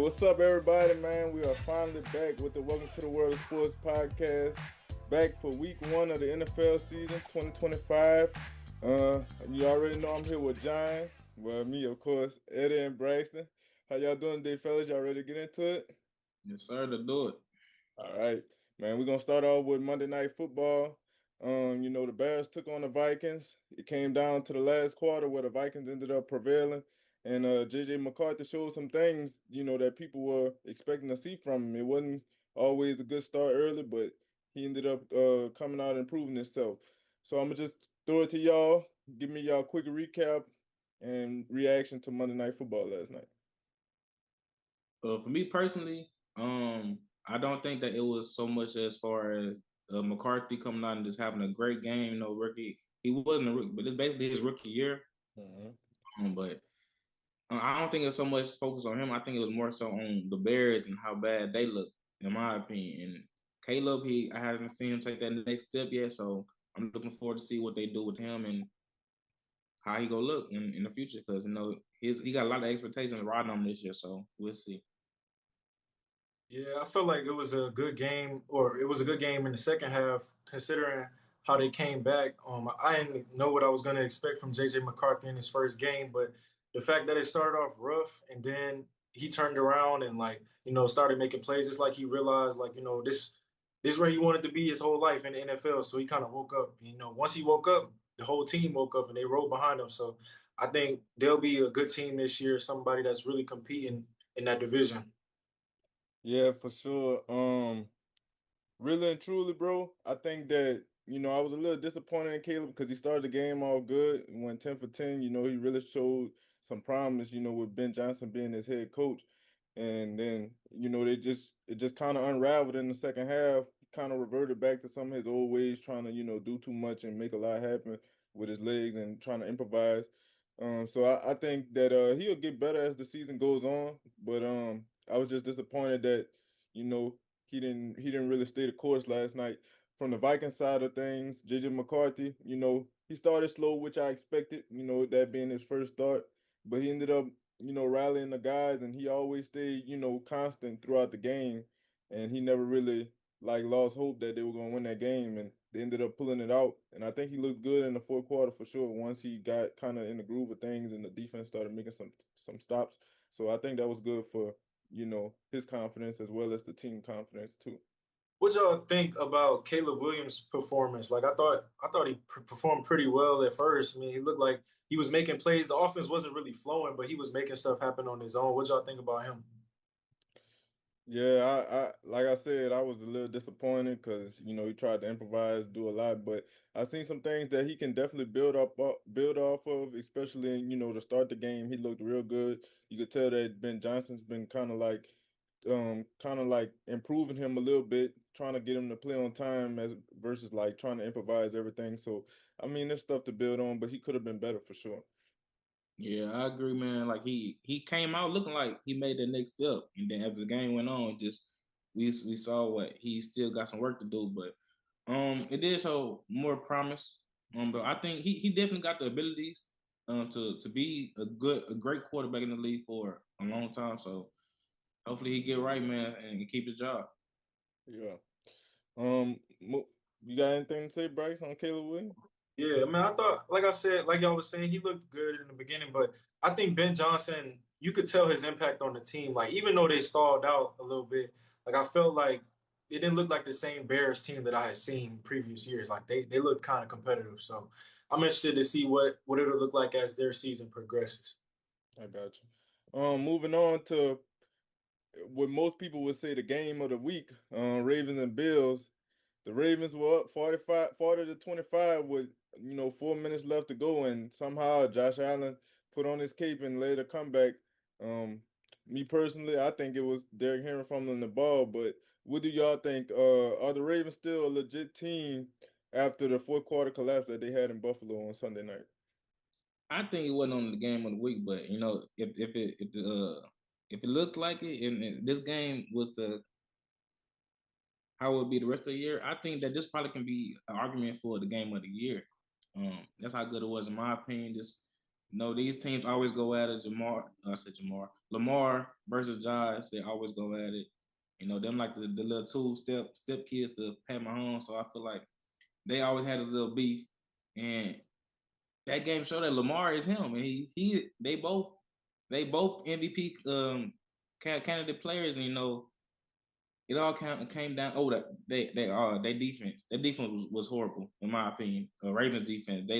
What's up, everybody, man? We are finally back with the Welcome to the World of Sports podcast. Back for week one of the NFL season 2025. You already know I'm here with John. Well, me, of course, Eddie and Braxton. How y'all doing today, fellas? Y'all ready to get into it? Yes, sir, to do it. All right, man. We're gonna start off with Monday Night Football. The Bears took on the Vikings. It came down to the last quarter where the Vikings ended up prevailing, and JJ McCarthy showed some things, that people were expecting to see from him. It wasn't always a good start early, but he ended up coming out and proving himself. So I'm gonna just throw it to y'all. Give me y'all quick recap and reaction to Monday Night Football last night. For me personally, I don't think that it was so much as far as McCarthy coming out and just having a great game. No rookie, he wasn't a rookie, but it's basically his rookie year. Mhm. But I don't think it's so much focus on him. I think it was more so on the Bears and how bad they look, in my opinion. And Caleb, I haven't seen him take that next step yet, so I'm looking forward to see what they do with him and how he gonna look in the future. Because he got a lot of expectations riding on him this year, so we'll see. Yeah, I felt like it was a good game, or it was a good game in the second half, considering how they came back. I didn't know what I was going to expect from JJ McCarthy in his first game, but the fact that it started off rough and then he turned around and started making plays, it's like he realized this is where he wanted to be his whole life in the NFL. So he kind of woke up. Once he woke up, the whole team woke up and they rolled behind him. So I think they'll be a good team this year, somebody that's really competing in that division. Yeah, for sure. Really and truly, bro, I think that, I was a little disappointed in Caleb because he started the game all good and went 10 for 10. He really showed some promise, with Ben Johnson being his head coach. And then, it just kind of unraveled in the second half, kind of reverted back to some of his old ways, trying to, do too much and make a lot happen with his legs and trying to improvise. So I think that he'll get better as the season goes on. But I was just disappointed that, you know, he didn't really stay the course last night. From the Viking side of things, JJ McCarthy, he started slow, which I expected, that being his first start. But he ended up, rallying the guys and he always stayed, constant throughout the game. And he never really like lost hope that they were gonna win that game and they ended up pulling it out. And I think he looked good in the fourth quarter for sure once he got kind of in the groove of things and the defense started making some stops. So I think that was good for his confidence as well as the team confidence too. What y'all think about Caleb Williams' performance? Like I thought he performed pretty well at first. I mean, he looked like he was making plays. The offense wasn't really flowing, but he was making stuff happen on his own. What y'all think about him? Yeah, I like I said, I was a little disappointed because he tried to improvise, do a lot, but I seen some things that he can definitely build off of, especially in to start the game. He looked real good. You could tell that Ben Johnson's been kind of like improving him a little bit, trying to get him to play on time as versus like trying to improvise everything. So I mean, there's stuff to build on, but he could have been better for sure. Yeah, I agree, man. Like he came out looking like he made the next step, and then as the game went on, just we saw what he still got some work to do, but it did show more promise. But I think he definitely got the abilities to be a great quarterback in the league for a long time. So hopefully he get right, man, and keep his job. Yeah. You got anything to say, Bryce, on Caleb Williams? Yeah, man, I thought, like I said, like y'all was saying, he looked good in the beginning, but I think Ben Johnson, you could tell his impact on the team. Like, even though they stalled out a little bit, like I felt like it didn't look like the same Bears team that I had seen previous years. Like they looked kind of competitive. So I'm interested to see what it'll look like as their season progresses. I got you. Moving on to what most people would say the game of the week, Ravens and Bills. The Ravens were up 40 to 25 with 4 minutes left to go, and somehow Josh Allen put on his cape and laid a comeback. Um, Me personally, I think it was Derrick Henry fumbling the ball, but what do y'all think? Are the Ravens still a legit team after the fourth quarter collapse that they had in Buffalo on Sunday night? I think it wasn't on the game of the week, but if it looked like it, and this game was the how it would be the rest of the year, I think that this probably can be an argument for the game of the year. That's how good it was in my opinion. Just these teams always go at it. I said Jamar, Lamar versus Josh, they always go at it. You know, them like the little two step kids to Pat Mahomes. So I feel like they always had this little beef, and that game showed that Lamar is him, and he they both MVP candidate players, and you know it all came down. Oh, that they defense. Their defense was horrible in my opinion. Ravens defense. They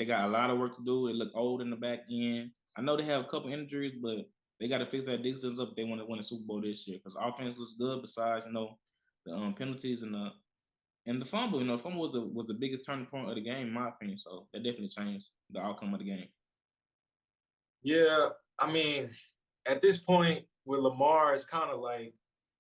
got a lot of work to do. They look old in the back end. I know they have a couple injuries, but they got to fix that defense up if they want to win a Super Bowl this year. Because offense looks good. Besides, you know, the penalties and the fumble. You know, the fumble was the biggest turning point of the game in my opinion. So that definitely changed the outcome of the game. Yeah, I mean, at this point with Lamar, it's kind of like,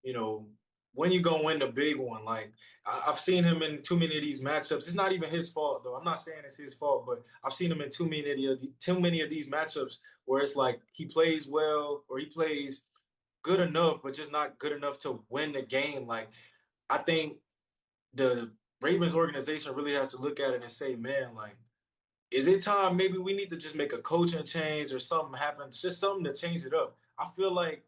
you know, when you gonna win the big one? Like I've seen him in too many of these matchups. It's not even his fault though. I'm not saying it's his fault, but I've seen him in too many of these matchups where it's like he plays well or he plays good enough, but just not good enough to win the game. Like I think the Ravens organization really has to look at it and say, man, like is it time maybe we need to just make a coaching change or something happens, just something to change it up. I feel like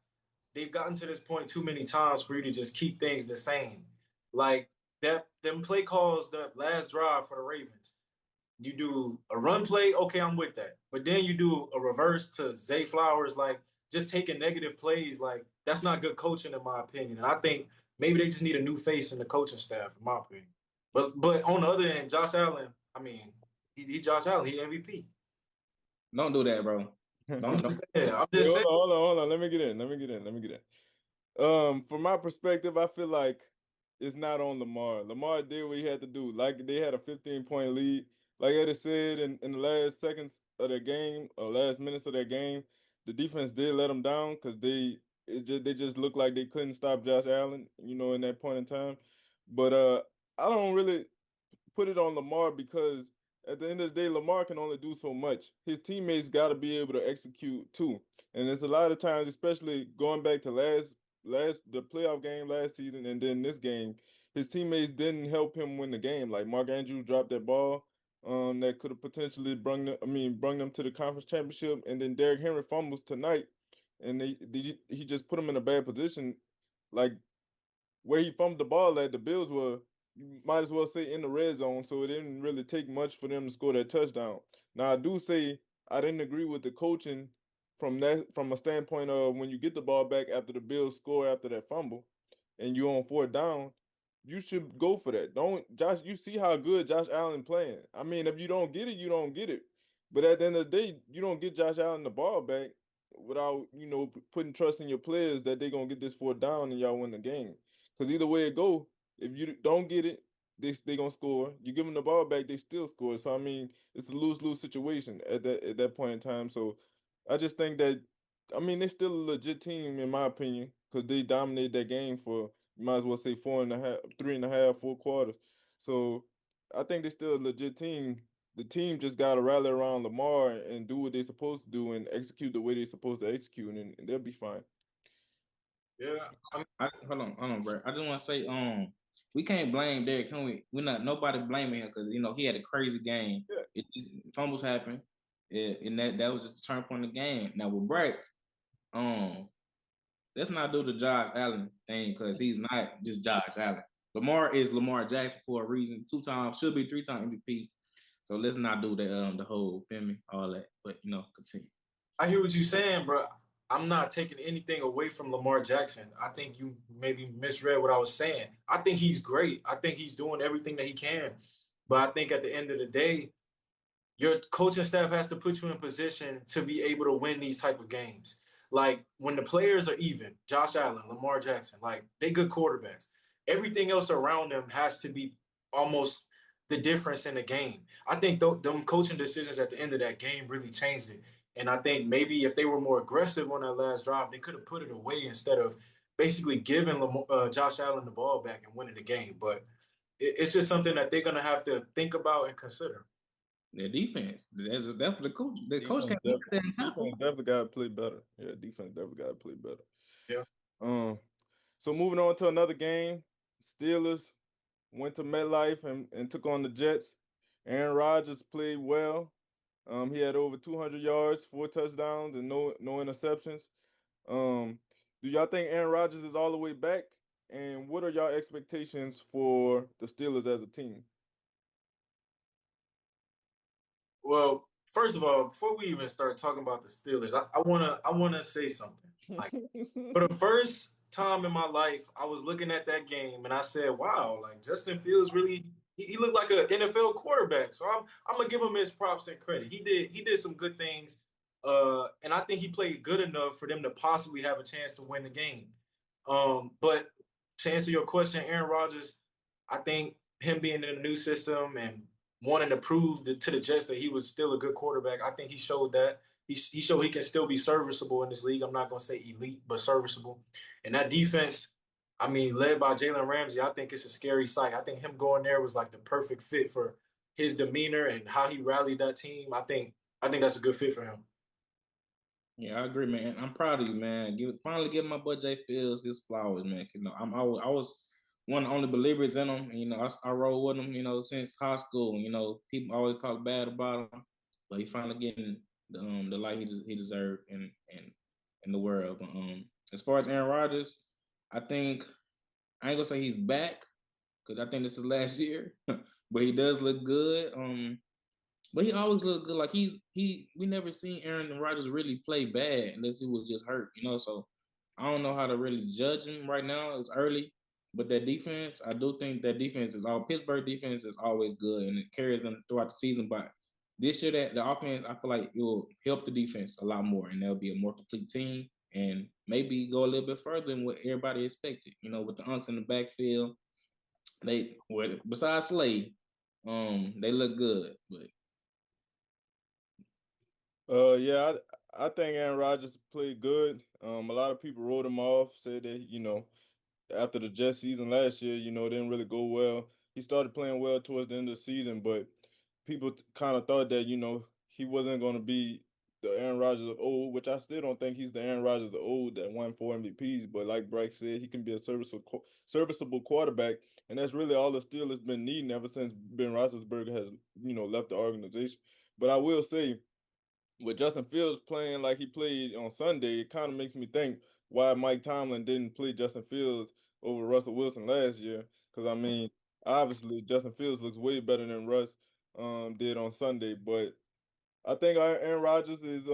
they've gotten to this point too many times for you to just keep things the same. Like that them play calls, that last drive for the Ravens. You do a run play, okay, I'm with that. But then you do a reverse to Zay Flowers, like just taking negative plays, like that's not good coaching in my opinion. And I think maybe they just need a new face in the coaching staff, in my opinion. But on the other end, Josh Allen, I mean, he Josh Allen, he MVP. Don't do that, bro. I'm Don't. just saying. I'm Wait, just saying. hold on. Let me get in. From my perspective, I feel like it's not on Lamar. Lamar did what he had to do. Like they had a 15-point lead. Like Eddie said in the last seconds of their game, or last minutes of their game, the defense did let them down because they just looked like they couldn't stop Josh Allen, in that point in time. But I don't really put it on Lamar because at the end of the day, Lamar can only do so much. His teammates got to be able to execute too. And there's a lot of times, especially going back to the playoff game last season and then this game, his teammates didn't help him win the game. Like Mark Andrews dropped that ball that could have potentially brung them to the conference championship, and then Derrick Henry fumbles tonight, and he just put him in a bad position. Like where he fumbled the ball at, the Bills were, you might as well say, in the red zone, so it didn't really take much for them to score that touchdown. Now I do say I didn't agree with the coaching from a standpoint of when you get the ball back after the Bills score after that fumble and you're on fourth down, you should go for that. Don't Josh, you see how good Josh Allen playing. I mean, if you don't get it, you don't get it. But at the end of the day, you don't get Josh Allen the ball back without, putting trust in your players that they're gonna get this fourth down and y'all win the game. Because either way it go, if you don't get it, they gonna score. You give them the ball back, they still score. So I mean, it's a lose-lose situation at that point in time. So I just think that, I mean, they're still a legit team in my opinion because they dominated that game for, you might as well say, 4.5, 3.5, 4 quarters. So I think they're still a legit team. The team just got to rally around Lamar and do what they're supposed to do and execute the way they're supposed to execute, and they'll be fine. Yeah. Hold on, bro. I just want to say, we can't blame Derrick Henry. We're not nobody blaming him because you know he had a crazy game. Yeah. Fumbles happen, and that was just the turn point of the game. Now with Brax, um, let's not do the Josh Allen thing because he's not just Josh Allen. Lamar is Lamar Jackson for a reason. 2 times, should be 3-time MVP. So let's not do the whole feel all that. But you know, continue. I hear what you're saying, bro. I'm not taking anything away from Lamar Jackson. I think you maybe misread what I was saying. I think he's great. I think he's doing everything that he can. But I think at the end of the day, your coaching staff has to put you in position to be able to win these type of games. Like when the players are even, Josh Allen, Lamar Jackson, like they good quarterbacks. Everything else around them has to be almost the difference in the game. I think them coaching decisions at the end of that game really changed it. And I think maybe if they were more aggressive on that last drive, they could have put it away instead of basically giving Josh Allen the ball back and winning the game. But it's just something that they're gonna have to think about and consider. Their defense. That's the coach. The coach Defense can't do definitely, that in tackle. defense definitely got to play better. Yeah, defense definitely got to play better. Yeah. Um, so moving on to another game, Steelers went to MetLife and took on the Jets. Aaron Rodgers played well. He had over 200 yards, 4 touchdowns, and no interceptions. Do y'all think Aaron Rodgers is all the way back? And what are y'all expectations for the Steelers as a team? Well, first of all, before we even start talking about the Steelers, I wanna say something. Like for the first time in my life, I was looking at that game and I said, "Wow, like Justin Fields really he looked like an NFL quarterback." So I'm gonna give him his props and credit. He did some good things, and I think he played good enough for them to possibly have a chance to win the game. But to answer your question, Aaron Rodgers, I think him being in a new system and wanting to prove to the Jets that he was still a good quarterback, I think he showed that. He showed he can still be serviceable in this league. I'm not going to say elite, but serviceable. And that defense, I mean, led by Jalen Ramsey, I think it's a scary sight. I think him going there was like the perfect fit for his demeanor and how he rallied that team. I think that's a good fit for him. Yeah, I agree, man. I'm proud of you, man. Finally give my boy Jay Fields his flowers, man. You know, I was one of the only believers in him. You know, I roll with him. You know, since high school. You know, people always talk bad about him, but he finally getting the light he deserved in the world. But, as far as Aaron Rodgers, I think I ain't gonna say he's back because I think this is last year, but he does look good. But he always looked good. Like we never seen Aaron Rodgers really play bad unless he was just hurt, you know. So I don't know how to really judge him right now. It's early, but that defense, I do think that defense is all Pittsburgh defense is always good and it carries them throughout the season. But this year, that the offense, I feel like it will help the defense a lot more, and they'll be a more complete team and maybe go a little bit further than what everybody expected. You know, with the Unks in the backfield, besides Slay, they look good, but Yeah, I think Aaron Rodgers played good. A lot of people wrote him off, said that, after the Jets season last year, it didn't really go well. He started playing well towards the end of the season, but people kind of thought that, he wasn't going to be the Aaron Rodgers of old, which I still don't think he's the Aaron Rodgers of old that won 4 MVPs. But like Brax said, he can be a serviceable quarterback, and that's really all the Steelers been needing ever since Ben Roethlisberger has, left the organization. But I will say, with Justin Fields playing like he played on Sunday, it kind of makes me think why Mike Tomlin didn't play Justin Fields over Russell Wilson last year. Because I mean, obviously Justin Fields looks way better than Russ did on Sunday. But I think Aaron Rodgers is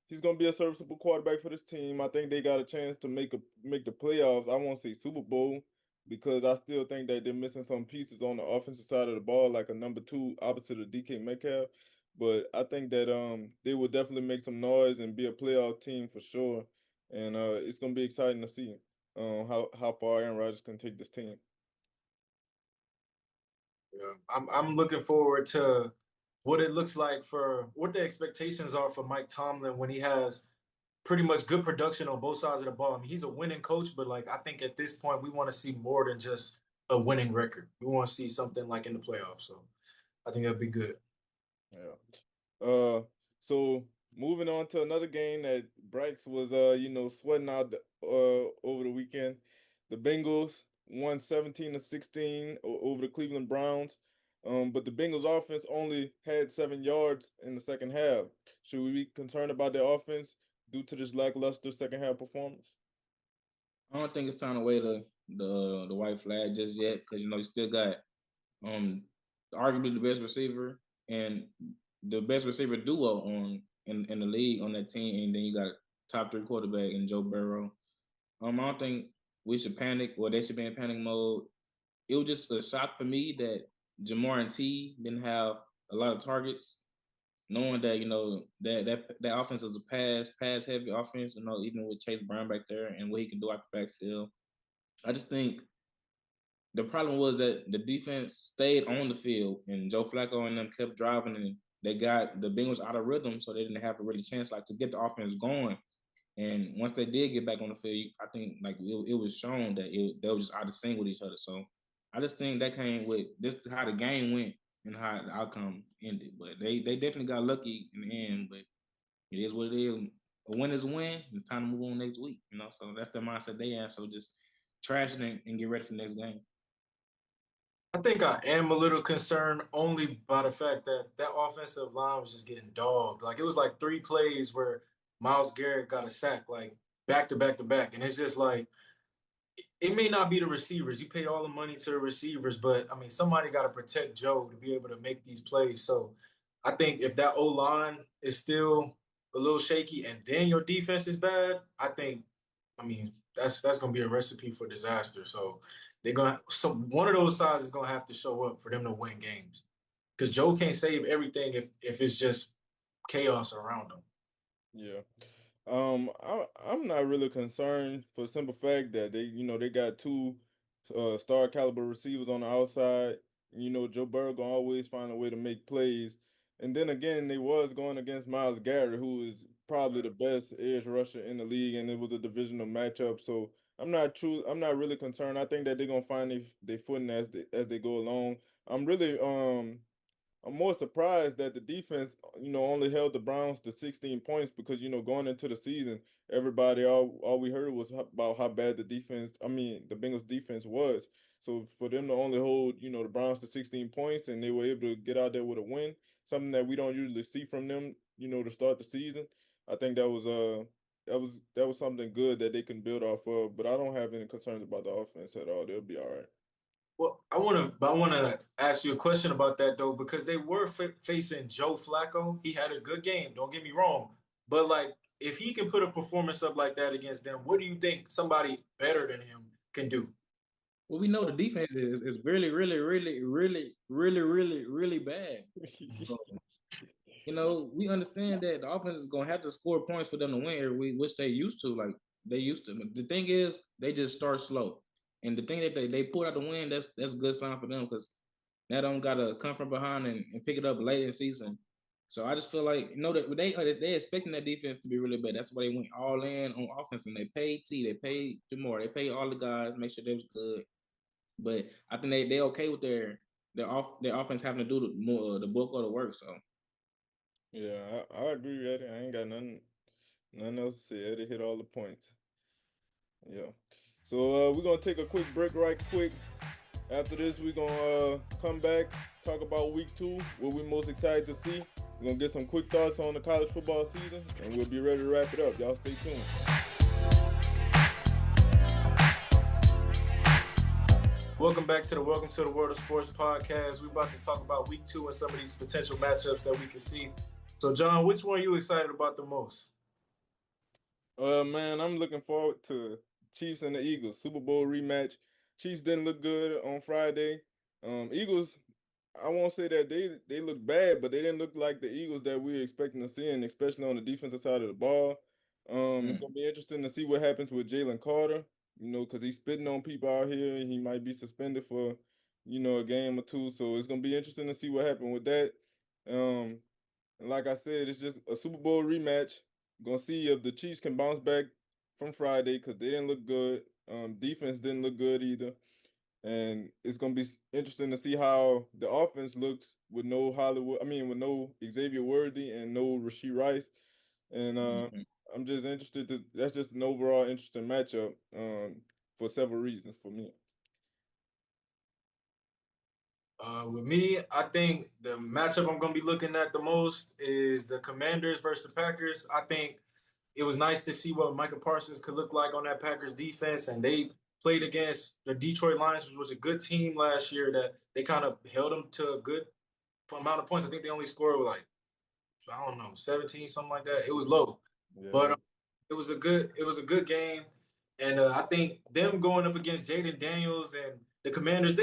he's gonna be a serviceable quarterback for this team. I think they got a chance to make the playoffs. I won't say Super Bowl because I still think that they're missing some pieces on the offensive side of the ball, like a number two opposite of DK Metcalf. But I think that they will definitely make some noise and be a playoff team for sure. And it's gonna be exciting to see how far Aaron Rodgers can take this team. Yeah, I'm looking forward to what it looks like for what the expectations are for Mike Tomlin when he has pretty much good production on both sides of the ball. I mean, he's a winning coach, but like I think at this point we want to see more than just a winning record. We want to see something like in the playoffs. So I think that'd be good. Yeah. So moving on to another game that Brax was sweating out over the weekend. The Bengals won 17-16 over the Cleveland Browns. But the Bengals offense only had 7 yards in the second half. Should we be concerned about their offense due to this lackluster second half performance? I don't think it's time to wave the white flag just yet because you still got um arguably the best receiver and the best receiver duo in the league on that team, and then you got top three quarterback in Joe Burrow. I don't think we should panic or they should be in panic mode. It was just a shock for me that Jamar and T didn't have a lot of targets, knowing that that offense is a pass heavy offense. Even with Chase Brown back there and what he can do out the backfield. I just think the problem was that the defense stayed on the field and Joe Flacco and them kept driving and they got the Bengals out of rhythm, so they didn't have a really chance like to get the offense going. And once they did get back on the field, I think like it was shown that they were just out of sync with each other. So I just think that came with this is how the game went and how the outcome ended. But they definitely got lucky in the end. But it is what it is. A win is a win. It's time to move on next week. So that's the mindset they have. So just trash it and get ready for the next game. I think I am a little concerned only by the fact that that offensive line was just getting dogged. Like it was like 3 plays where Miles Garrett got a sack. Like back to back to back, and it's just like it may not be the receivers. You pay all the money to the receivers, but I mean, somebody got to protect Joe to be able to make these plays. So I think if that O line is still a little shaky and then your defense is bad, I mean, that's gonna be a recipe for disaster. So one of those sides is gonna have to show up for them to win games because Joe can't save everything if it's just chaos around him. Yeah. I'm not really concerned for the simple fact that they got two star caliber receivers on the outside. Joe Burrow gonna always find a way to make plays. And then again, they was going against Miles Garrett, who is probably the best edge rusher in the league, and it was a divisional matchup. So I'm not really concerned. I think that they're gonna find their footing as they go along. I'm really I'm more surprised that the defense, only held the Browns to 16 points because, going into the season, everybody all we heard was about how bad the Bengals defense was. So for them to only hold, the Browns to 16 points and they were able to get out there with a win, something that we don't usually see from them, to start the season. I think that was something good that they can build off of, but I don't have any concerns about the offense at all. They'll be all right. Well, I wanna ask you a question about that though, because they were facing Joe Flacco. He had a good game. Don't get me wrong, but like if he can put a performance up like that against them, what do you think somebody better than him can do? Well, we know the defense is really, really, really, really, really, really, really bad. So, we understand that the offense is gonna have to score points for them to win every week, which they used to. Like they used to. But the thing is, they just start slow, and the thing that they pulled out the win, that's a good sign for them because now they don't gotta come from behind and pick it up late in the season. So I just feel like that they expecting that defense to be really bad. That's why they went all in on offense and they paid they paid Jamar, they paid all the guys, make sure they was good. But I think they okay with their offense having to do the bulk of the work. So Yeah, I agree, Eddie. I ain't got nothing else to say. Eddie hit all the points. Yeah. So we're gonna take a quick break right quick. After this, we're gonna come back, talk about week 2, what we're most excited to see. We're gonna get some quick thoughts on the college football season, and we'll be ready to wrap it up. Y'all stay tuned. Welcome to the World of Sports podcast. We're about to talk about week 2 and some of these potential matchups that we can see. So, John, which one are you excited about the most? Man, I'm looking forward to Chiefs and the Eagles Super Bowl rematch. Chiefs didn't look good on Friday. Eagles, I won't say that they look bad, but they didn't look like the Eagles that we were expecting to see, and especially on the defensive side of the ball. It's mm. gonna be interesting to see what happens with Jalen Carter. Because he's spitting on people out here, and he might be suspended for, a game or two. So it's gonna be interesting to see what happens with that. Um, and like I said, it's just a Super Bowl rematch. Gonna see if the Chiefs can bounce back from Friday because they didn't look good. Defense didn't look good either, and it's gonna be interesting to see how the offense looks with no Hollywood. I mean, with no Xavier Worthy and no Rasheed Rice. And Mhm. I'm just interested to. That's just an overall interesting matchup. For several reasons for me. With me, I think the matchup I'm going to be looking at the most is the Commanders versus the Packers. I think it was nice to see what Micah Parsons could look like on that Packers defense, and they played against the Detroit Lions, which was a good team last year. That they kind of held them to a good amount of points. I think they only scored like I don't know 17, something like that. It was low, but Yeah. it was a good game, and I think them going up against Jaden Daniels and the Commanders,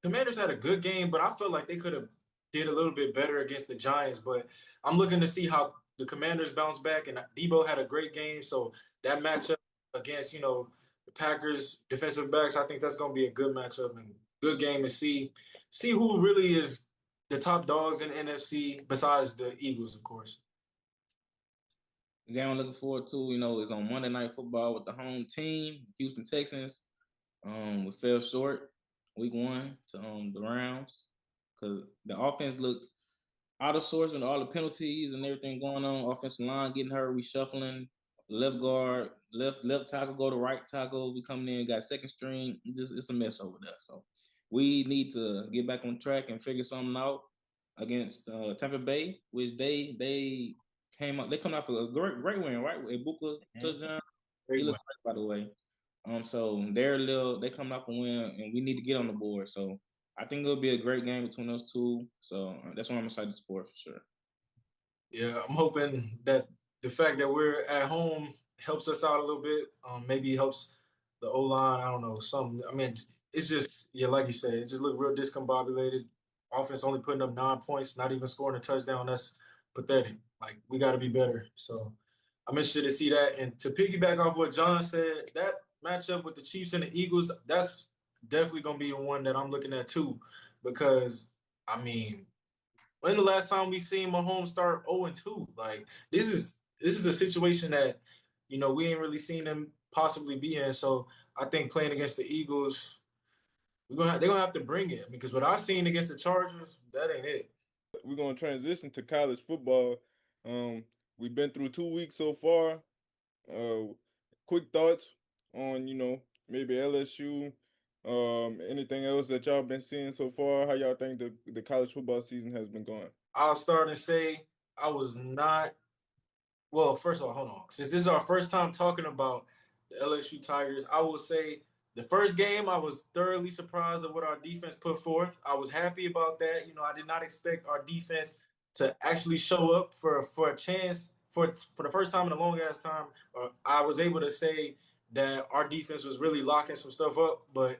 Commanders had a good game, but I felt like they could have did a little bit better against the Giants. But I'm looking to see how the Commanders bounce back, and Debo had a great game, so that matchup against the Packers defensive backs, I think that's going to be a good matchup and good game to see who really is the top dogs in the NFC besides the Eagles, of course. The game I'm looking forward to, is on Monday Night Football with the home team, Houston Texans. We fell short week 1 to the Rams because the offense looked out of sorts with all the penalties and everything going on. Offensive line getting hurt, reshuffling. Left guard, left tackle go to right tackle. We coming in, got second string. It's a mess over there. So we need to get back on track and figure something out against Tampa Bay, which they came up. They come out for a great win, right? With Ibuka touchdown. He Great win. looks great, by the way. So they coming off a win, and we need to get on the board. So I think it'll be a great game between those two. So that's what I'm excited for sure. Yeah, I'm hoping that the fact that we're at home helps us out a little bit. Maybe it helps the O line. I don't know. Some. I mean, it's just yeah, like you said, it just looked real discombobulated. Offense only putting up 9 points, not even scoring a touchdown. That's pathetic. Like we got to be better. So I'm interested to see that. And to piggyback off what John said, that matchup with the Chiefs and the Eagles, that's definitely gonna be one that I'm looking at too, because I mean when the last time we seen Mahomes start 0-2? Like this is a situation that we ain't really seen them possibly be in. So I think playing against the Eagles, they're gonna have to bring it because what I seen against the Chargers, that ain't it. We're gonna transition to college football. Um, we've been through 2 weeks so far. Uh, quick thoughts on maybe LSU. Anything else that y'all been seeing so far? How y'all think the college football season has been going? I'll start and say I was not. Well, first of all, hold on. Since this is our first time talking about the LSU Tigers, I will say the first game I was thoroughly surprised at what our defense put forth. I was happy about that. I did not expect our defense to actually show up for a chance for the first time in a long ass time. I was able to say that our defense was really locking some stuff up, but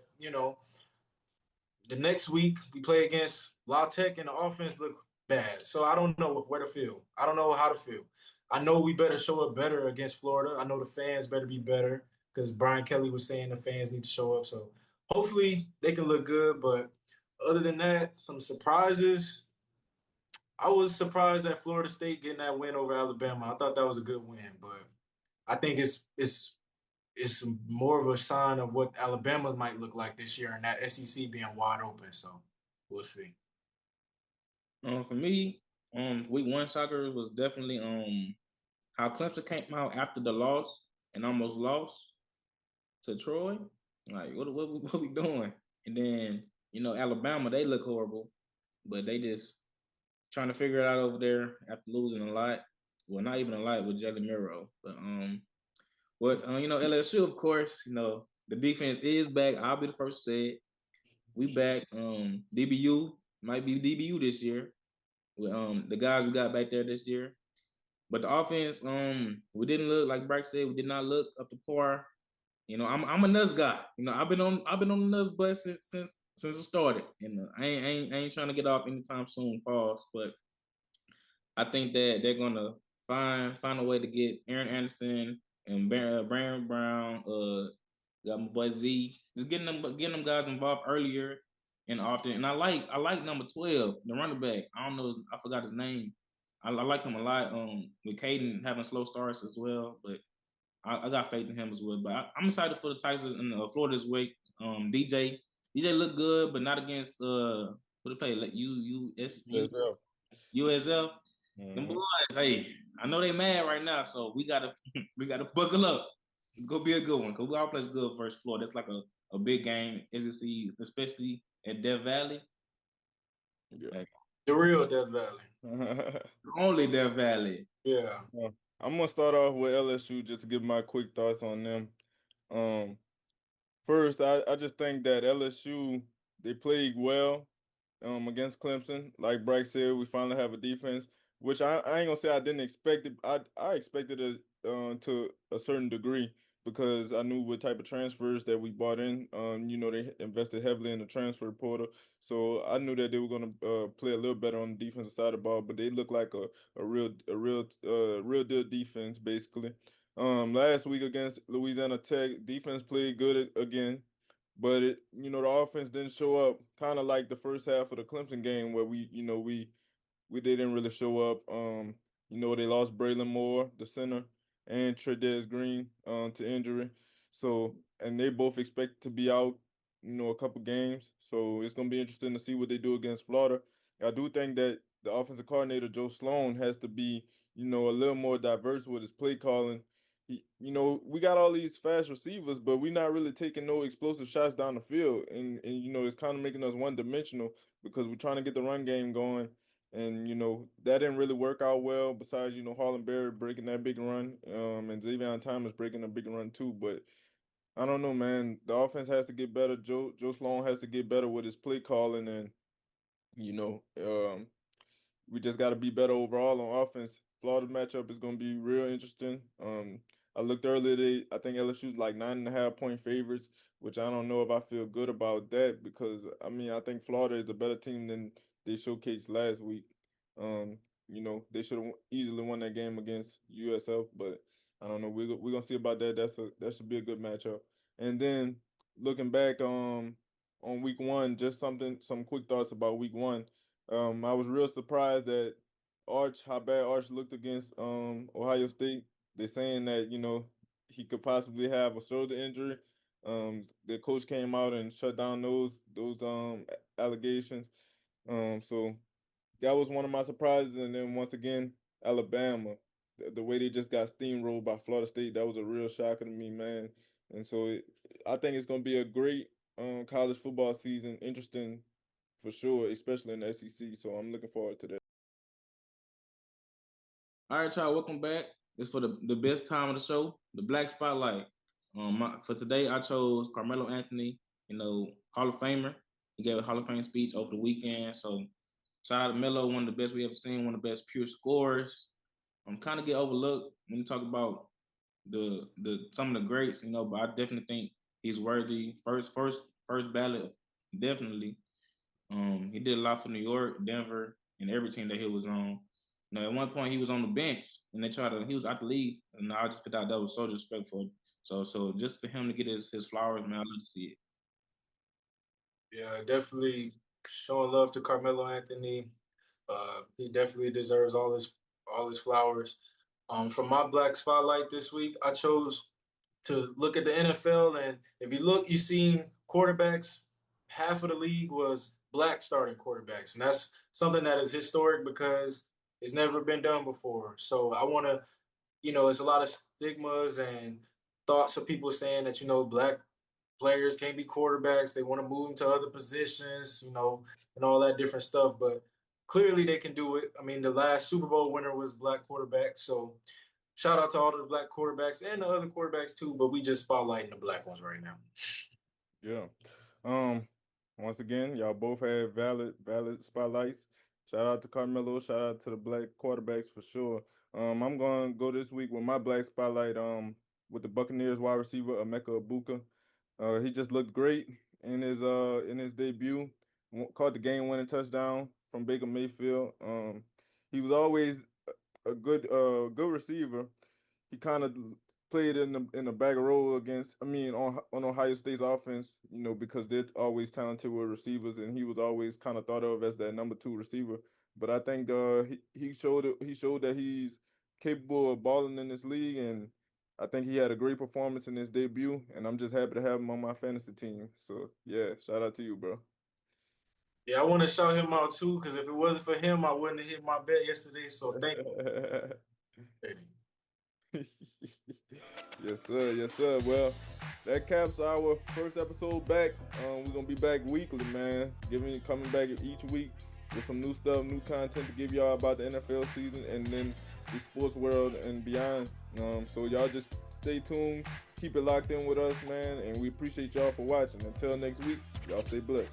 the next week we play against La Tech and the offense look bad. So I don't know where to feel. I don't know how to feel. I know we better show up better against Florida. I know the fans better be better because Brian Kelly was saying the fans need to show up. So hopefully they can look good. But other than that, some surprises. I was surprised at Florida State getting that win over Alabama. I thought that was a good win, but I think it's more of a sign of what Alabama might look like this year and that SEC being wide open. So we'll see. For me, week one soccer was definitely how Clemson came out after the loss and almost lost to Troy. Like what we doing? And then Alabama, they look horrible, but they just trying to figure it out over there after losing a lot. Well, not even a lot with Jalen Miro, but LSU, of course, the defense is back. I'll be the first to say it. We back. DBU might be DBU this year with the guys we got back there this year. But the offense, we didn't look like Brax said. We did not look up to par. I'm a nuts guy. I've been on the nuts bus since it started. I ain't trying to get off anytime soon. Pause. But I think that they're gonna find a way to get Aaron Anderson and Brandon Brown. Got my boy Z. Just getting them guys involved earlier and often. And I like number 12, the running back. I don't know. I forgot his name. I like him a lot. With Caden having slow starts as well, but I got faith in him as well. But I'm excited for the Texans and Florida this week. DJ looked good, but not against who they play like Yes, sir. USL. Them Mhm. boys, hey, I know they mad right now, so we gotta we gotta buckle up. It's gonna be a good one because we all play good versus Florida. That's like a big game, as you see, especially at Death Valley. Like, The real Death Valley. Yeah. only Death Valley. Yeah. Well, I'm gonna start off with LSU just to give my quick thoughts on them. Um, First, I just think that LSU they played well against Clemson. Like Brack said, we finally have a defense, which I ain't gonna say I didn't expect it. I expected it to a certain degree because I knew what type of transfers that we bought in. They invested heavily in the transfer portal, so I knew that they were gonna play a little better on the defensive side of the ball. But they look like a real deal defense basically. Last week against Louisiana Tech, defense played good again, but the offense didn't show up. Kind of like the first half of the Clemson game where we didn't really show up. They lost Braylon Moore, the center, and Trades Green to injury. So, and they both expect to be out, a couple games. So it's gonna be interesting to see what they do against Florida. I do think that the offensive coordinator Joe Sloan has to be, a little more diverse with his play calling. We got all these fast receivers, but we're not really taking no explosive shots down the field, and it's kind of making us one dimensional because we're trying to get the run game going and that didn't really work out well. Besides, Harlan Berry breaking that big run, and Xavier Thomas breaking a big run too. But I don't know, man. The offense has to get better. Joe Sloan has to get better with his play calling, and you know, um, we just got to be better overall on offense. Florida matchup is going to be real interesting. I looked earlier today. I think LSU's like 9.5 point favorites, which I don't know if I feel good about that because I mean I think Florida is a better team than they showcased last week. Um, they should have easily won that game against USF, but I don't know. We're gonna see about that. That should be a good matchup. And then looking back on week one, just some quick thoughts about week one. I was real surprised that how bad Arch looked against Ohio State. They're saying that he could possibly have a shoulder injury. The coach came out and shut down those allegations. So that was one of my surprises. And then once again, Alabama, the way they just got steamrolled by Florida State, that was a real shocker to me, man. And so I think it's gonna be a great college football season, interesting for sure, especially in the SEC. So I'm looking forward to that. All right, y'all, welcome back. It's for the best time of the show, the Black Spotlight. For today, I chose Carmelo Anthony, Hall of Famer. He gave a Hall of Fame speech over the weekend. So shout out to Melo, one of the best we ever seen, one of the best pure scorers. Kind of get overlooked when you talk about the some of the greats, but I definitely think he's worthy. First ballot, definitely. He did a lot for New York, Denver, and every team that he was on. At one point he was on the bench and he was out the league, and I just felt that was so disrespectful. So just for him to get his flowers, man, I love to see it. Yeah, definitely showing love to Carmelo Anthony. He definitely deserves all his flowers. For my black spotlight this week, I chose to look at the NFL, and if you look, you've seen quarterbacks. Half of the league was black starting quarterbacks, and that's something that is historic because it's never been done before. So I want to, it's a lot of stigmas and thoughts of people saying that black players can't be quarterbacks. They want to move them to other positions, and all that different stuff. But clearly they can do it. I mean, the last Super Bowl winner was black quarterback. So shout out to all of the black quarterbacks and the other quarterbacks too. But we just spotlighting the black ones right now. Yeah. Um. Once again, y'all both had valid spotlights. Shout out to Carmelo. Shout out to the black quarterbacks for sure. I'm gonna go this week with my black spotlight. With the Buccaneers wide receiver Emeka Ibuka. He just looked great in his debut. Caught the game winning touchdown from Baker Mayfield. He was always a good receiver. He kind of played in a bag of role against. I mean, on Ohio State's offense, because they're always talented with receivers, and he was always kind of thought of as that number two receiver. But I think he showed that he's capable of balling in this league, and I think he had a great performance in his debut. And I'm just happy to have him on my fantasy team. So yeah, shout out to you, bro. Yeah, I want to shout him out too because if it wasn't for him, I wouldn't have hit my bet yesterday. So thank you. Yes, sir. Yes, sir. Well, that caps our first episode back. We're gonna be back weekly, man. Coming back each week with some new stuff, new content to give y'all about the NFL season and then the sports world and beyond. So y'all just stay tuned, keep it locked in with us, man, and we appreciate y'all for watching. Until next week, y'all stay blessed.